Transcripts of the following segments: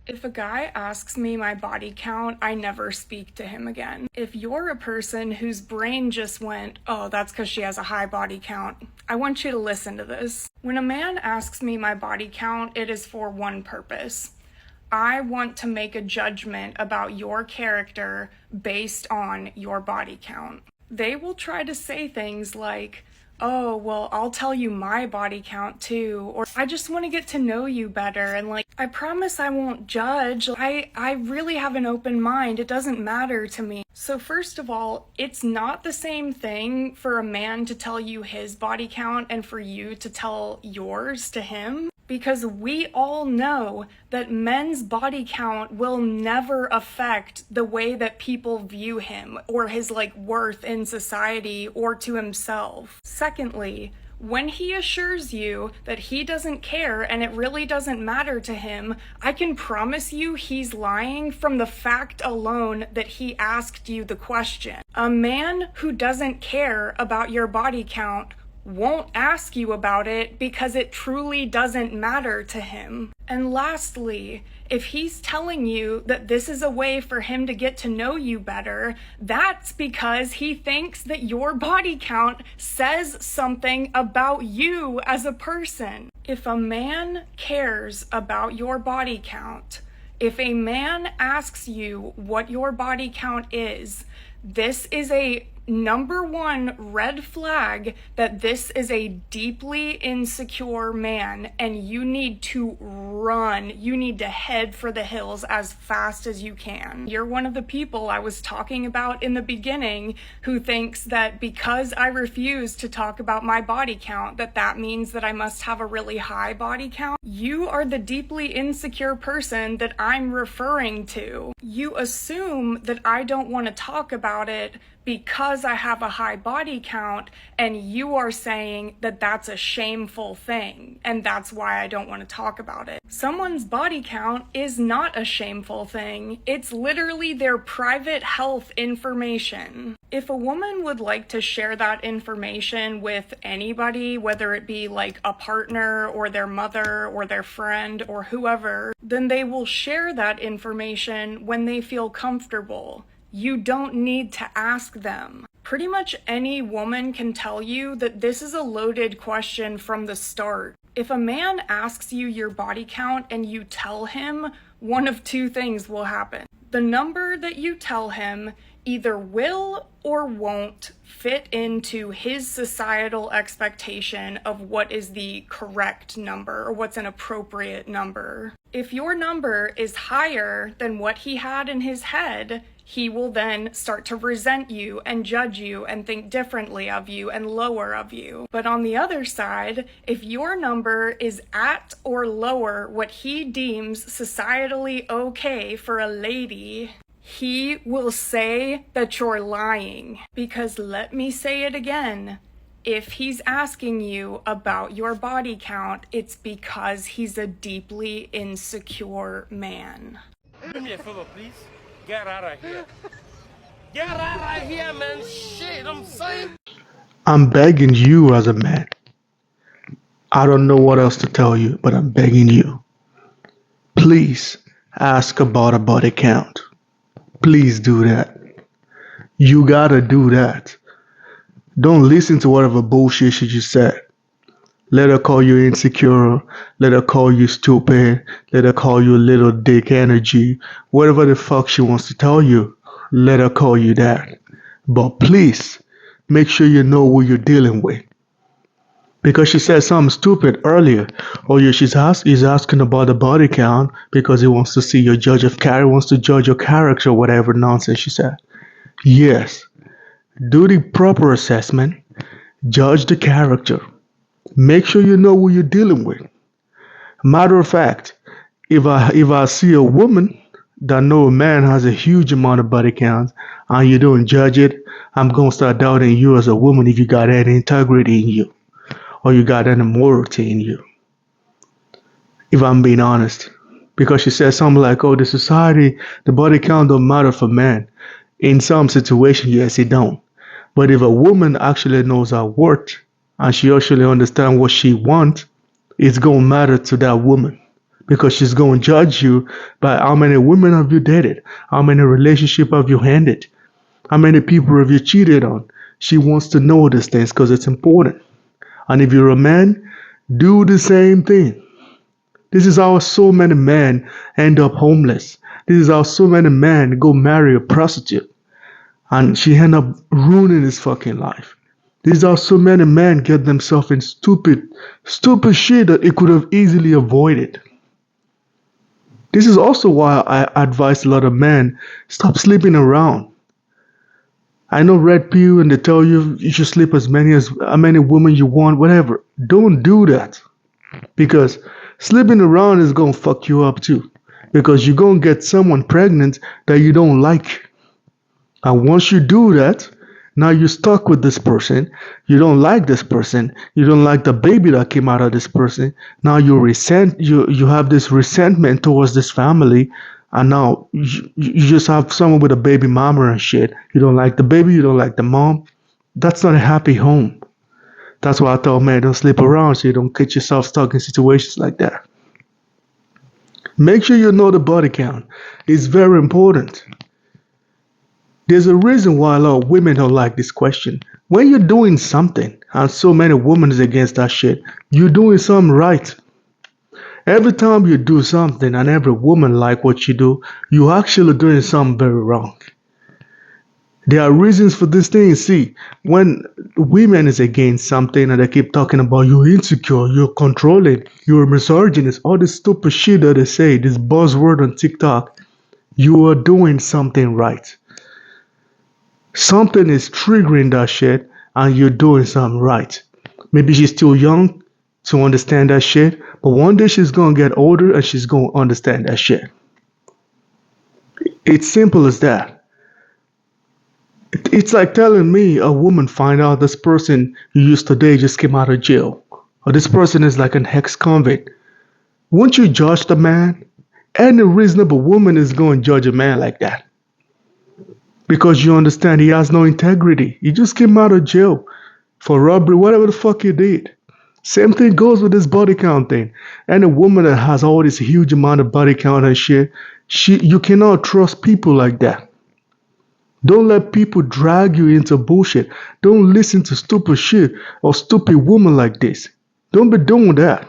If a guy asks me my body count, I never speak to him again. If you're a person whose brain just went, oh, that's because she has a high body count, I want you to listen to this. When a man asks me my body count, it is for one purpose. I want to make a judgment about your character based on your body count. They will try to say things like, oh, well, I'll tell you my body count too, or I just want to get to know you better, and like, I promise I won't judge. I really have an open mind. It doesn't matter to me. So first of all, it's not the same thing for a man to tell you his body count and for you to tell yours to him. Because we all know that men's body count will never affect the way that people view him or his worth in society or to himself. Secondly, when he assures you that he doesn't care and it really doesn't matter to him, I can promise you he's lying from the fact alone that he asked you the question. A man who doesn't care about your body count won't ask you about it because it truly doesn't matter to him. And lastly, if he's telling you that this is a way for him to get to know you better, that's because he thinks that your body count says something about you as a person. If a man cares about your body count, if a man asks you what your body count is, this is a number one red flag that this is a deeply insecure man, and you need to run. You need to head for the hills as fast as you can. You're one of the people I was talking about in the beginning who thinks that because I refuse to talk about my body count, that means that I must have a really high body count. You are the deeply insecure person that I'm referring to. You assume that I don't want to talk about it because I have a high body count, and you are saying that that's a shameful thing, and that's why I don't want to talk about it. Someone's body count is not a shameful thing. It's literally their private health information. If a woman would like to share that information with anybody, whether it be like a partner or their mother or their friend or whoever, then they will share that information when they feel comfortable. You don't need to ask them. Pretty much any woman can tell you that this is a loaded question from the start. If a man asks you your body count and you tell him, one of two things will happen. The number that you tell him either will or won't fit into his societal expectation of what is the correct number or what's an appropriate number. If your number is higher than what he had in his head, he will then start to resent you and judge you and think differently of you and lower of you. But on the other side, if your number is at or lower what he deems societally okay for a lady, he will say that you're lying. Because let me say it again, if he's asking you about your body count, it's because he's a deeply insecure man. Do me a favor, please. Get out of here. Get out of here, man. Shit, I'm saying. I'm begging you as a man. I don't know what else to tell you, but I'm begging you. Please ask about a body count. Please do that. You gotta do that. Don't listen to whatever bullshit she just said. Let her call you insecure. Let her call you stupid. Let her call you little dick energy. Whatever the fuck she wants to tell you, let her call you that. But please, make sure you know who you're dealing with. Because she said something stupid earlier. Oh yeah, he's asking about the body count because he wants to see your judge of character, wants to judge your character, whatever nonsense she said. Yes, do the proper assessment. Judge the character. Make sure you know who you're dealing with. Matter of fact, if I see a woman that know a man has a huge amount of body count and you don't judge it, I'm gonna start doubting you as a woman if you got any integrity in you or you got any morality in you. If I'm being honest. Because she said something like, oh, the society, the body count don't matter for men. In some situations, yes, it don't. But if a woman actually knows her worth and she actually understands what she wants, it's gonna matter to that woman. because she's going to judge you by how many women have you dated, how many relationships have you ended, how many people have you cheated on. She wants to know these things because it's important. And if you're a man, do the same thing. This is how so many men end up homeless. This is how so many men go marry a prostitute and she end up ruining his fucking life. This is how so many men get themselves in stupid shit that it could have easily avoided. This is also why I advise a lot of men, stop sleeping around. I know red pill and they tell you you should sleep as many women you want, whatever. Don't do that. Because sleeping around is gonna fuck you up too. Because you're gonna get someone pregnant that you don't like. And once you do that, now you're stuck with this person. You don't like this person. You don't like the baby that came out of this person. Now you have this resentment towards this family. And now you just have someone with a baby mama and shit. You don't like the baby. You don't like the mom. That's not a happy home. That's why I tell men don't sleep around so you don't get yourself stuck in situations like that. Make sure you know the body count. It's very important. There's a reason why a lot of women don't like this question. When you're doing something, and so many women is against that shit, you're doing something right. Every time you do something and every woman like what you do, you're actually doing something very wrong. There are reasons for this thing. See, when women is against something and they keep talking about you're insecure, you're controlling, you're misogynist, all this stupid shit that they say, this buzzword on TikTok, you are doing something right. Something is triggering that shit and you're doing something right. Maybe she's still young to understand that shit, but one day she's gonna get older and she's gonna understand that shit. It's simple as that. It's like telling me a woman find out this person you used to date just came out of jail, or this person is like an ex-convict. Won't you judge the man? Any reasonable woman is going to judge a man like that. Because you understand he has no integrity. He just came out of jail for robbery, whatever the fuck he did. Same thing goes with this body count thing. Any woman that has all this huge amount of body count and shit, you cannot trust people like that. Don't let people drag you into bullshit. Don't listen to stupid shit or stupid women like this. Don't be doing that.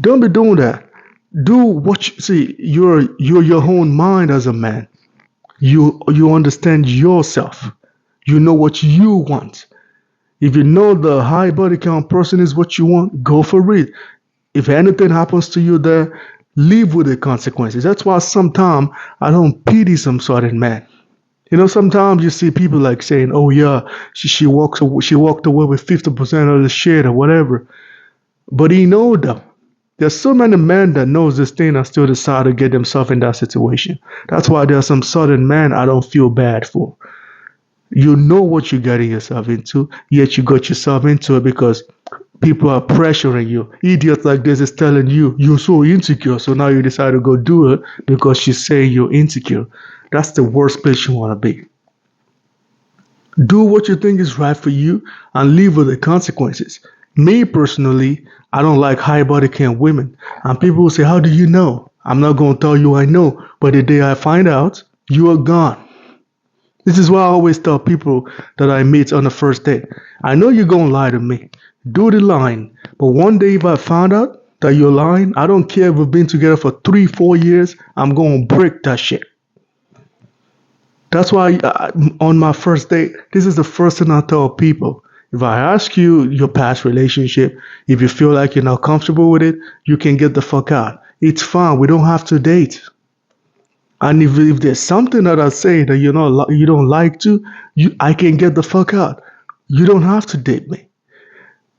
Don't be doing that. Do what you see. You're your own mind as a man. You understand yourself. You know what you want. If you know the high body count person is what you want, go for it. If anything happens to you there, live with the consequences. That's why sometimes I don't pity some certain men. You know, sometimes you see people like saying, "Oh yeah, she walked away with 50% of the shit or whatever," but he know though. There's so many men that knows this thing and still decide to get themselves in that situation. That's why there's some certain men I don't feel bad for. You know what you're getting yourself into, yet you got yourself into it because people are pressuring you. Idiots like this is telling you you're so insecure, so now you decide to go do it because she's saying you're insecure. That's the worst place you want to be. Do what you think is right for you and live with the consequences. Me personally, I don't like high body count women. And people will say, how do you know? I'm not going to tell you I know, but the day I find out, you are gone. This is why I always tell people that I meet on the first date. I know you're going to lie to me. Do the lying. But one day if I found out that you're lying, I don't care if we've been together for 3-4 years, I'm going to break that shit. That's why on my first date, this is the first thing I tell people. If I ask you your past relationship, if you feel like you're not comfortable with it, you can get the fuck out. It's fine. We don't have to date. And if there's something that I say that you don't like to, I can get the fuck out. You don't have to date me.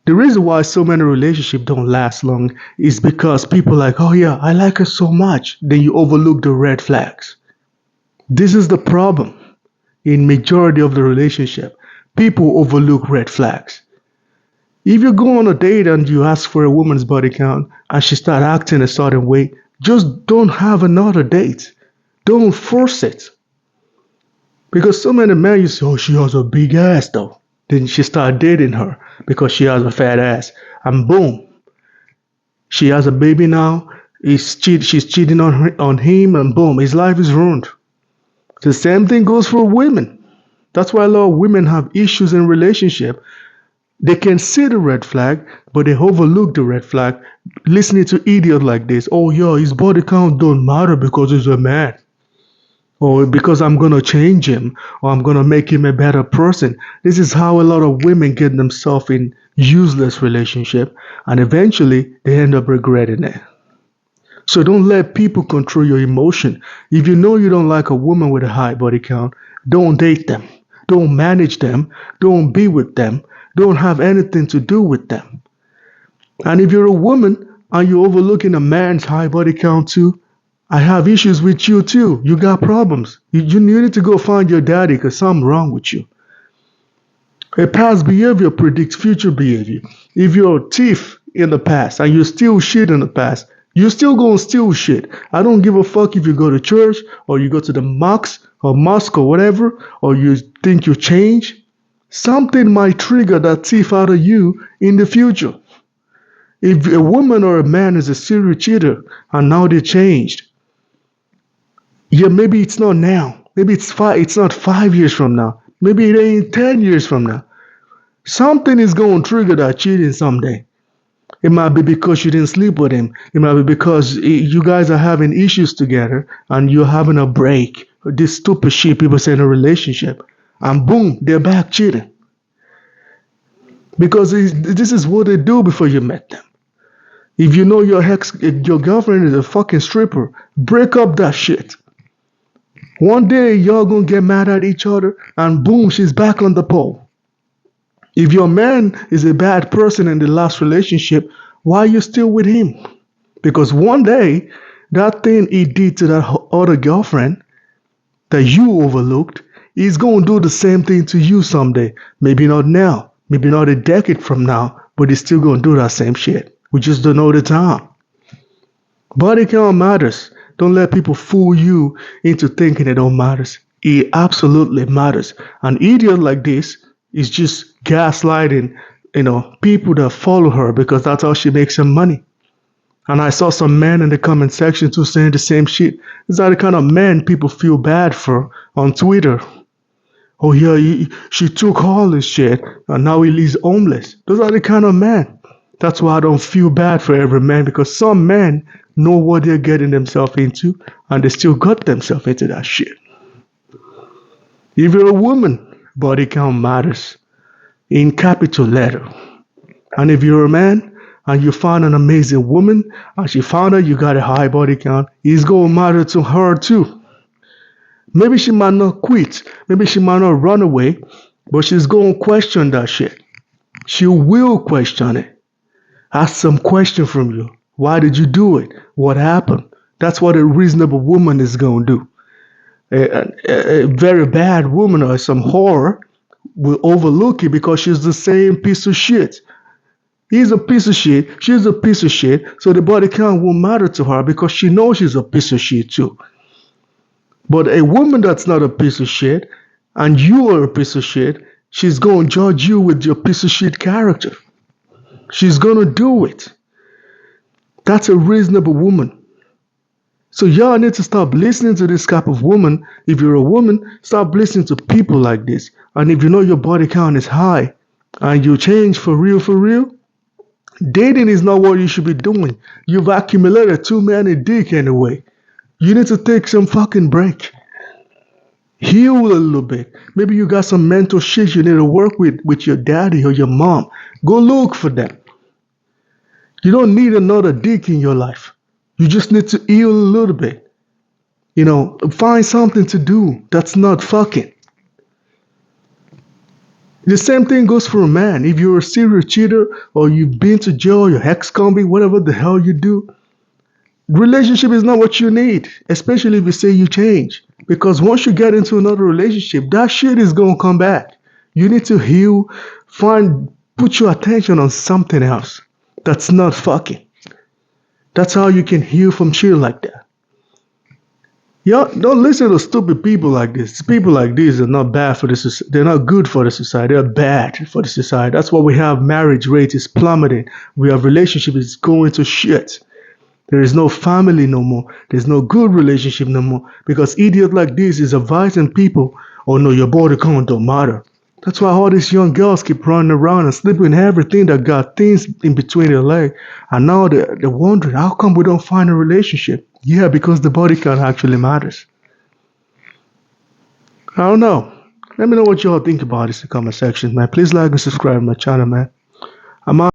The reason why so many relationships don't last long is because people are like, oh yeah, I like her so much. Then you overlook the red flags. This is the problem in majority of the relationship. People overlook red flags. If you go on a date and you ask for a woman's body count and she start acting a certain way, just don't have another date. Don't force it. Because so many men, you say, oh, she has a big ass though. Then she start dating her because she has a fat ass. And boom, She has a baby now. She's cheating on him, and boom, his life is ruined. The same thing goes for women. That's why a lot of women have issues in relationship. They can see the red flag, but they overlook the red flag, listening to idiots like this. Oh yeah, his body count don't matter because he's a man. Or because I'm gonna change him, or I'm gonna make him a better person. This is how a lot of women get themselves in useless relationship, and eventually they end up regretting it. So don't let people control your emotion. If you know you don't like a woman with a high body count, don't date them. Don't manage them. Don't be with them. Don't have anything to do with them. And if you're a woman and you're overlooking a man's high body count too, I have issues with you too. You got problems. You need to go find your daddy because something wrong with you. A past behavior predicts future behavior. If you're a thief in the past and you steal shit in the past, you're still gonna steal shit. I don't give a fuck if you go to church or you go to the mosque or whatever, or you think you change. Something might trigger that thief out of you in the future. If a woman or a man is a serial cheater and now they changed, yeah, maybe it's not now. Maybe it's not 5 years from now. Maybe it ain't 10 years from now. Something is going to trigger that cheating someday. It might be because you didn't sleep with him. It might be because you guys are having issues together and you're having a break. This stupid shit people say in a relationship. And boom, they're back cheating. Because this is what they do before you met them. If you know your girlfriend is a fucking stripper, break up that shit. One day y'all gonna get mad at each other and boom, she's back on the pole. If your man is a bad person in the last relationship, why are you still with him? Because one day, that thing he did to that other girlfriend that you overlooked, he's going to do the same thing to you someday. Maybe not now, maybe not a decade from now, but he's still going to do that same shit. We just don't know the time. Body count matters. Don't let people fool you into thinking it don't matter. It absolutely matters. An idiot like this is just gaslighting, people that follow her because that's how she makes some money. And I saw some men in the comment section too saying the same shit. These are the kind of men people feel bad for on Twitter. Oh yeah, she took all this shit and now he's homeless. Those are the kind of men. That's why I don't feel bad for every man, because some men know what they're getting themselves into and they still got themselves into that shit. If you're a woman, body count matters in capital letter. And if you're a man and you find an amazing woman and she found out you got a high body count, it's going to matter to her too. Maybe she might not quit. Maybe she might not run away, but she's going to question that shit. She will question it. Ask some question from you. Why did you do it? What happened? That's what a reasonable woman is going to do. A very bad woman or some whore will overlook it because she's the same piece of shit. He's a piece of shit. She's a piece of shit. So the body count won't matter to her because she knows she's a piece of shit too. But a woman that's not a piece of shit and you are a piece of shit, she's going to judge you with your piece of shit character. She's going to do it. That's a reasonable woman. So y'all need to stop listening to this type of woman. If you're a woman, stop listening to people like this. And if you know your body count is high and you change for real, dating is not what you should be doing. You've accumulated too many dick anyway. You need to take some fucking break. Heal a little bit. Maybe you got some mental shit you need to work with your daddy or your mom. Go look for them. You don't need another dick in your life. You just need to heal a little bit. Find something to do that's not fucking. The same thing goes for a man. If you're a serial cheater or you've been to jail, you're ex-convict, whatever the hell you do, relationship is not what you need, especially if you say you change. Because once you get into another relationship, that shit is going to come back. You need to heal, put your attention on something else that's not fucking. That's how you can heal from shit like that. Y'all don't listen to stupid people like this. People like these are not bad for the society. They're not good for the society. They're bad for the society. That's why we have marriage rate is plummeting. We have relationship is going to shit. There is no family no more. There's no good relationship no more because idiot like this is advising people, oh no, your body count don't matter. That's why all these young girls keep running around and sleeping in everything that got things in between their leg. And now they're wondering, how come we don't find a relationship? Yeah, because the body count actually matters. I don't know. Let me know what y'all think about this in the comment section, man. Please like and subscribe to my channel, man. I'm out.